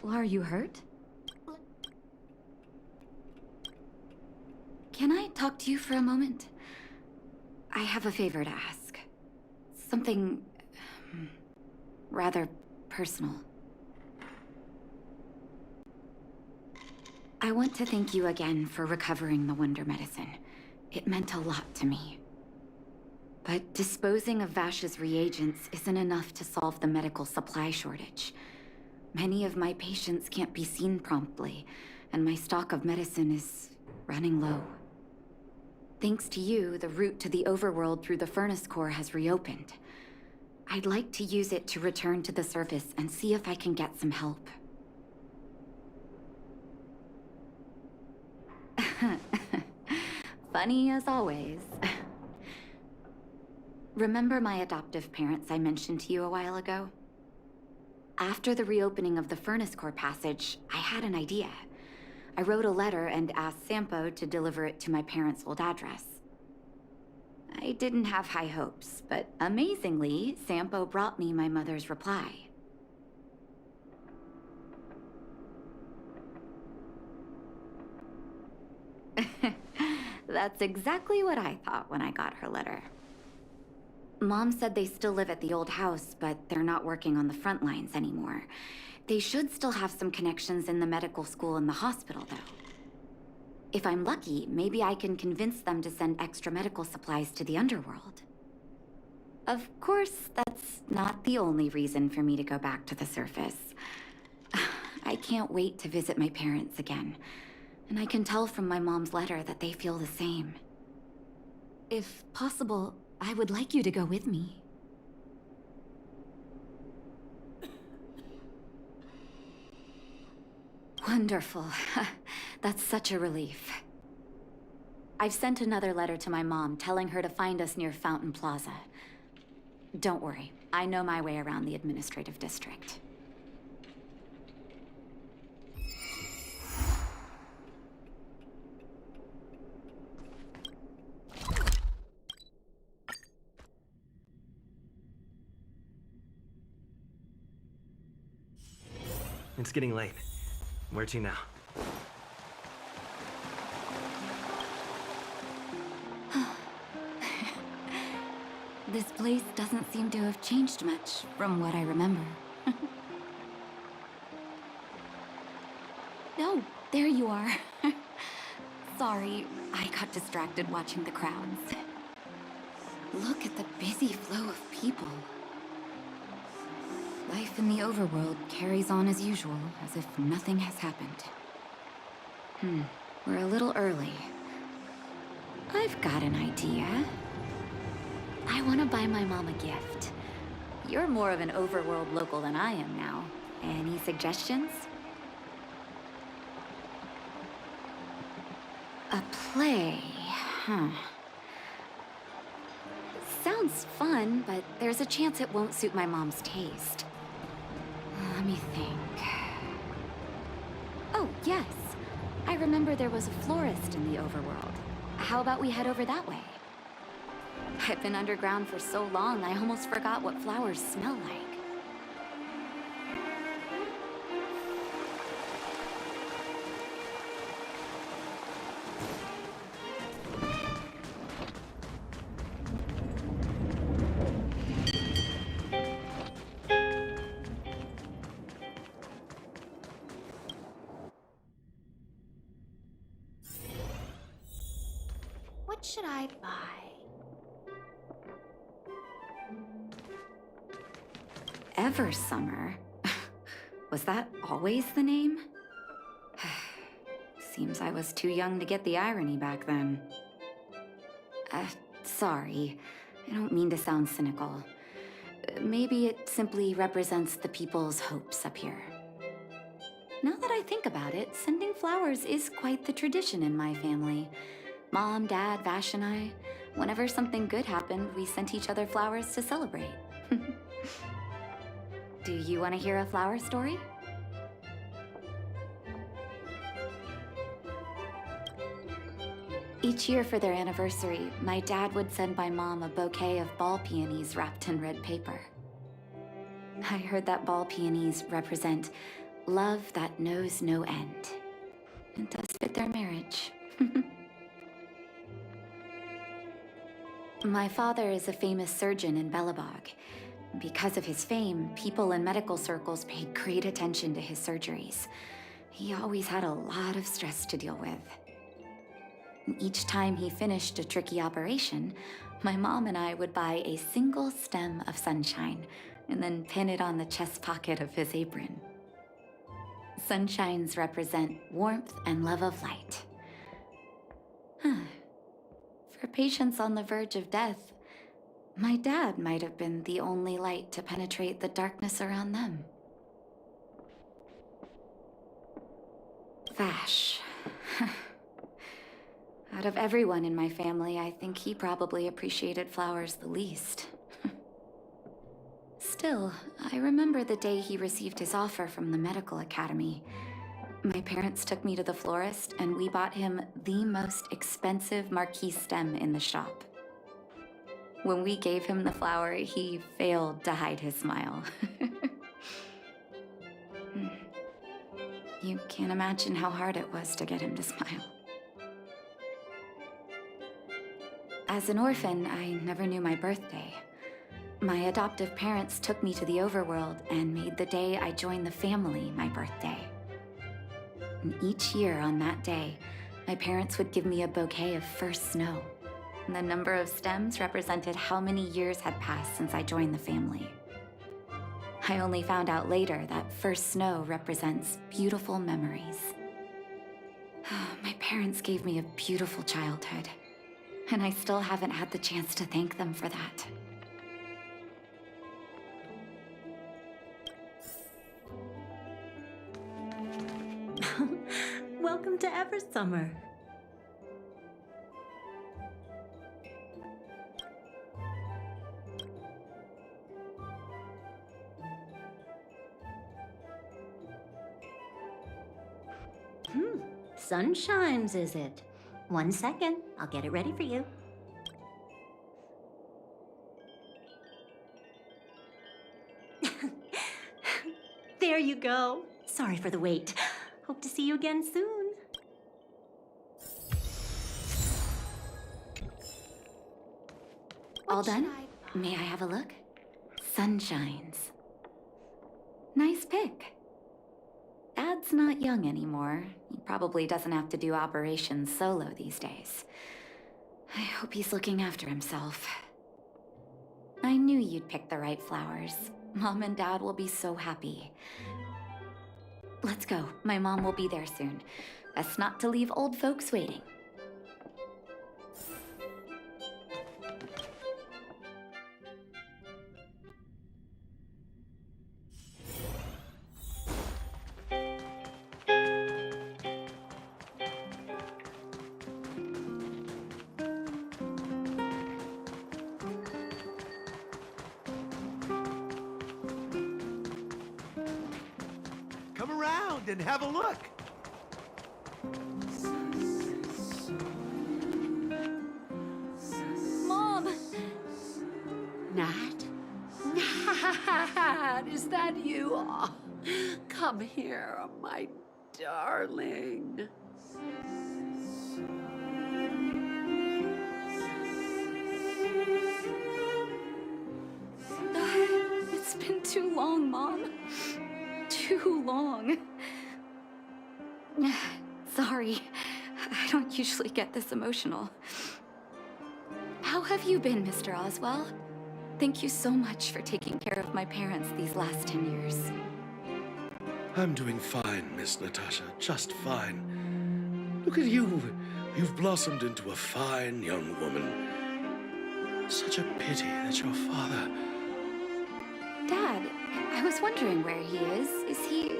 Are you hurt? Can I talk to you for a moment? I have a favor to ask. Something... rather personal. I want to thank you again for recovering the Wonder Medicine. It meant a lot to me. But disposing of Vash's reagents isn't enough to solve the medical supply shortage. Many of my patients can't be seen promptly, and my stock of medicine is running low. Thanks to you, the route to the overworld through the furnace core has reopened. I'd like to use it to return to the surface and see if I can get some help. Funny as always. Remember my adoptive parents I mentioned to you a while ago? After the reopening of the furnace core passage, I had an idea. I wrote a letter and asked Sampo to deliver it to my parents' old address. I didn't have high hopes, but amazingly, Sampo brought me my mother's reply. That's exactly what I thought when I got her letter. Mom said they still live at the old house, but they're not working on the front lines anymore. They should still have some connections in the medical school and the hospital, though. If I'm lucky, maybe I can convince them to send extra medical supplies to the underworld. Of course, that's not the only reason for me to go back to the surface. I can't wait to visit my parents again. And I can tell from my mom's letter that they feel the same. If possible, I would like you to go with me. Wonderful. That's such a relief. I've sent another letter to my mom telling her to find us near Fountain Plaza. Don't worry, I know my way around the administrative district. It's getting late. Where to now? This place doesn't seem to have changed much from what I remember. Oh, there you are. Sorry, I got distracted watching the crowds. Look at the busy flow of people. Life in the overworld carries on as usual, as if nothing has happened. We're a little early. I've got an idea. I want to buy my mom a gift. You're more of an overworld local than I am now. Any suggestions? A play, Sounds fun, but there's a chance it won't suit my mom's taste. Let me think. Oh, yes. I remember there was a florist in the overworld. How about we head over that way? I've been underground for so long, I almost forgot what flowers smell like. What should I buy? Eversummer? Was that always the name? Seems I was too young to get the irony back then. Sorry. I don't mean to sound cynical. Maybe it simply represents the people's hopes up here. Now that I think about it, sending flowers is quite the tradition in my family. Mom, Dad, Vash, and I, whenever something good happened, we sent each other flowers to celebrate. Do you want to hear a flower story? Each year for their anniversary, my dad would send my mom a bouquet of ball peonies wrapped in red paper. I heard that ball peonies represent Love that knows no end. It does fit their marriage. My father is a famous surgeon in Belobog. Because of his fame, people in medical circles paid great attention to his surgeries. He always had a lot of stress to deal with. And each time he finished a tricky operation, my mom and I would buy a single stem of sunshine and then pin it on the chest pocket of his apron. Sunshines represent warmth and love of light. For patients on the verge of death, my dad might have been the only light to penetrate the darkness around them. Vash. Out of everyone in my family, I think he probably appreciated flowers the least. Still, I remember the day he received his offer from the medical academy. My parents took me to the florist, and we bought him the most expensive marquise stem in the shop. When we gave him the flower, he failed to hide his smile. You can't imagine how hard it was to get him to smile. As an orphan, I never knew my birthday. My adoptive parents took me to the overworld and made the day I joined the family my birthday. And each year on that day, my parents would give me a bouquet of first snow. And the number of stems represented how many years had passed since I joined the family. I only found out later that first snow represents beautiful memories. My parents gave me a beautiful childhood, and I still haven't had the chance to thank them for that. Welcome to Eversummer. Sunshines, is it? 1 second, I'll get it ready for you. There you go. Sorry for the wait. Hope to see you again soon. All done? May I have a look? Sunshines. Nice pick. Dad's not young anymore. He probably doesn't have to do operations solo these days. I hope he's looking after himself. I knew you'd pick the right flowers. Mom and Dad will be so happy. Let's go. My mom will be there soon. Best not to leave old folks waiting. Come around and have a look. Mom! Nat? Nat, is that you? Oh, come here, my darling. It's been too long, Mom. Too long. Sorry, I don't usually get this emotional. How have you been, Mr. Oswell? Thank you so much for taking care of my parents these last 10 years. I'm doing fine, Miss Natasha, just fine. Look at you. You've blossomed into a fine young woman. Such a pity that your father... Dad, I was wondering where he is. Is he...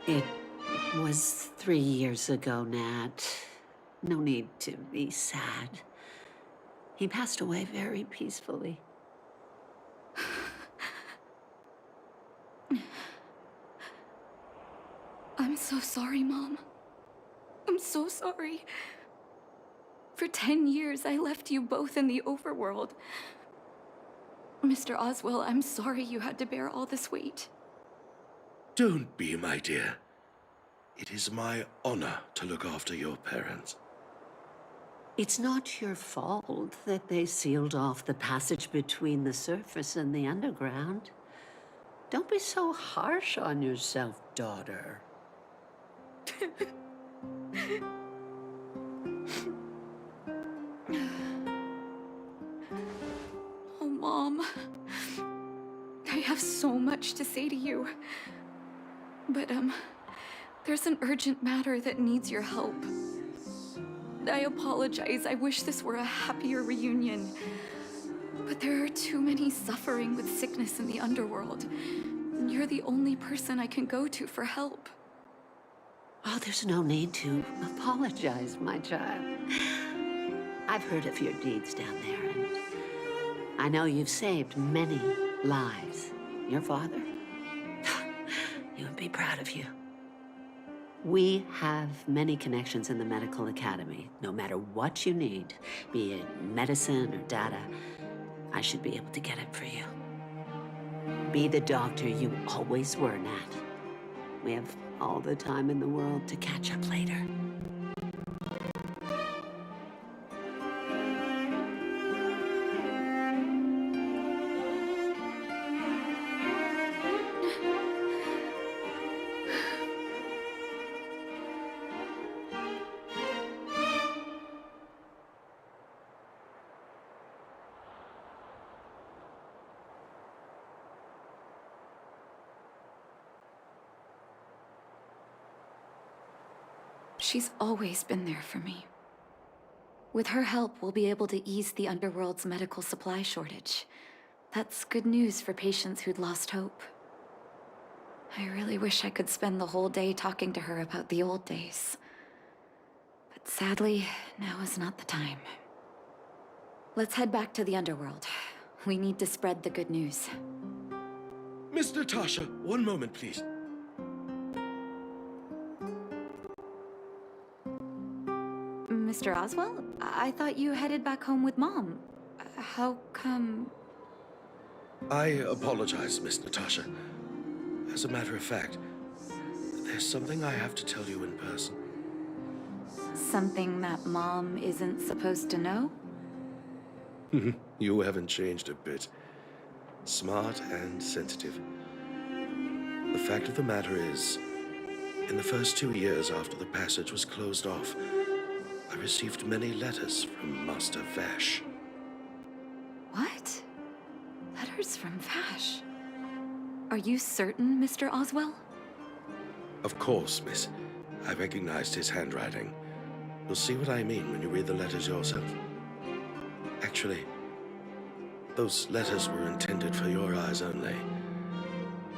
It was 3 years ago, Nat. No need to be sad. He passed away very peacefully. I'm so sorry, Mom. I'm so sorry. For 10 years, I left you both in the overworld. Mr. Oswell, I'm sorry you had to bear all this weight. Don't be, my dear. It is my honor to look after your parents. It's not your fault that they sealed off the passage between the surface and the underground. Don't be so harsh on yourself, daughter. Oh, Mom. I have so much to say to you. But, there's an urgent matter that needs your help. I apologize. I wish this were a happier reunion. But there are too many suffering with sickness in the underworld. And you're the only person I can go to for help. Oh, there's no need to apologize, my child. I've heard of your deeds down there, and I know you've saved many lives. Your father, he would be proud of you. We have many connections in the medical academy. No matter what you need, be it medicine or data, I should be able to get it for you. Be the doctor you always were, Nat. We have all the time in the world to catch up later. She's always been there for me. With her help, we'll be able to ease the underworld's medical supply shortage. That's good news for patients who'd lost hope. I really wish I could spend the whole day talking to her about the old days. But sadly, now is not the time. Let's head back to the underworld. We need to spread the good news. Miss Natasha, one moment, please. Mr. Oswell? I thought you headed back home with Mom. How come... I apologize, Miss Natasha. As a matter of fact, there's something I have to tell you in person. Something that Mom isn't supposed to know? You haven't changed a bit. Smart and sensitive. The fact of the matter is, in the first 2 years after the passage was closed off, I received many letters from Master Vash. What? Letters from Vash? Are you certain, Mr. Oswell? Of course, miss. I recognized his handwriting. You'll see what I mean when you read the letters yourself. Actually, those letters were intended for your eyes only.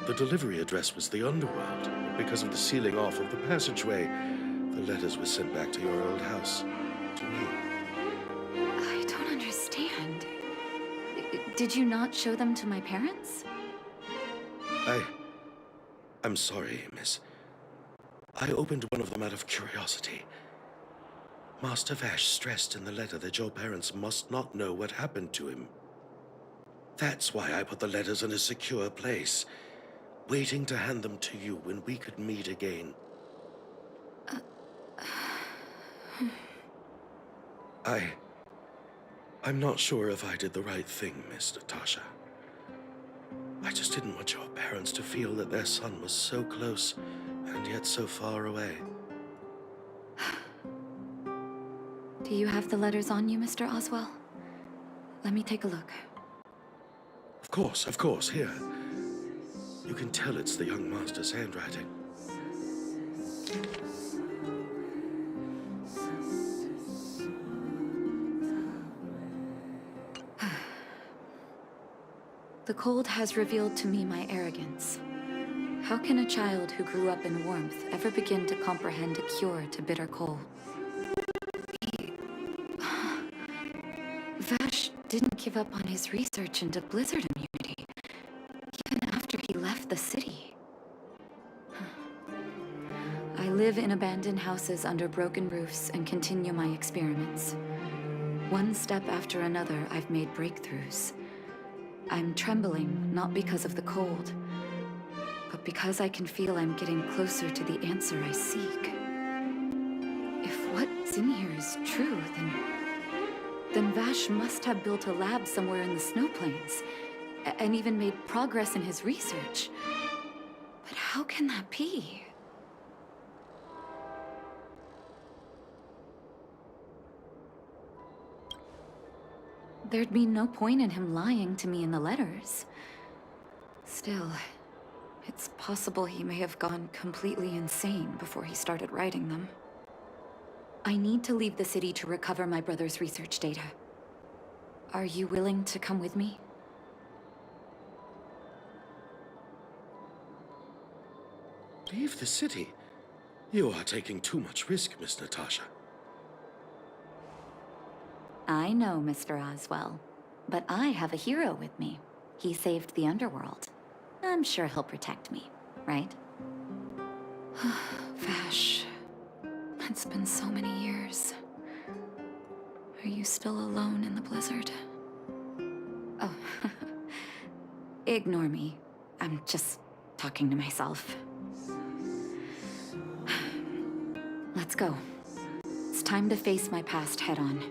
The delivery address was the underworld. Because of the sealing off of the passageway, the letters were sent back to your old house, to me. I don't understand. Did you not show them to my parents? I'm sorry, miss. I opened one of them out of curiosity. Master Vash stressed in the letter that your parents must not know what happened to him. That's why I put the letters in a secure place, waiting to hand them to you when we could meet again. I'm not sure if I did the right thing, Miss Natasha. I just didn't want your parents to feel that their son was so close and yet so far away. Do you have the letters on you, Mr. Oswell? Let me take a look. Of course, here. You can tell it's the young master's handwriting. The cold has revealed to me my arrogance. How can a child who grew up in warmth ever begin to comprehend a cure to bitter cold? Vash didn't give up on his research into blizzard immunity, even after he left the city. I live in abandoned houses under broken roofs and continue my experiments. One step after another, I've made breakthroughs. I'm trembling, not because of the cold, but because I can feel I'm getting closer to the answer I seek. If what's in here is true, then Vash must have built a lab somewhere in the snow plains, and even made progress in his research. But how can that be? There'd be no point in him lying to me in the letters. Still, it's possible he may have gone completely insane before he started writing them. I need to leave the city to recover my brother's research data. Are you willing to come with me? Leave the city? You are taking too much risk, Miss Natasha. I know, Mr. Oswell, but I have a hero with me. He saved the underworld. I'm sure he'll protect me, right? Vash, it's been so many years. Are you still alone in the blizzard? Oh, ignore me. I'm just talking to myself. Let's go. It's time to face my past head-on.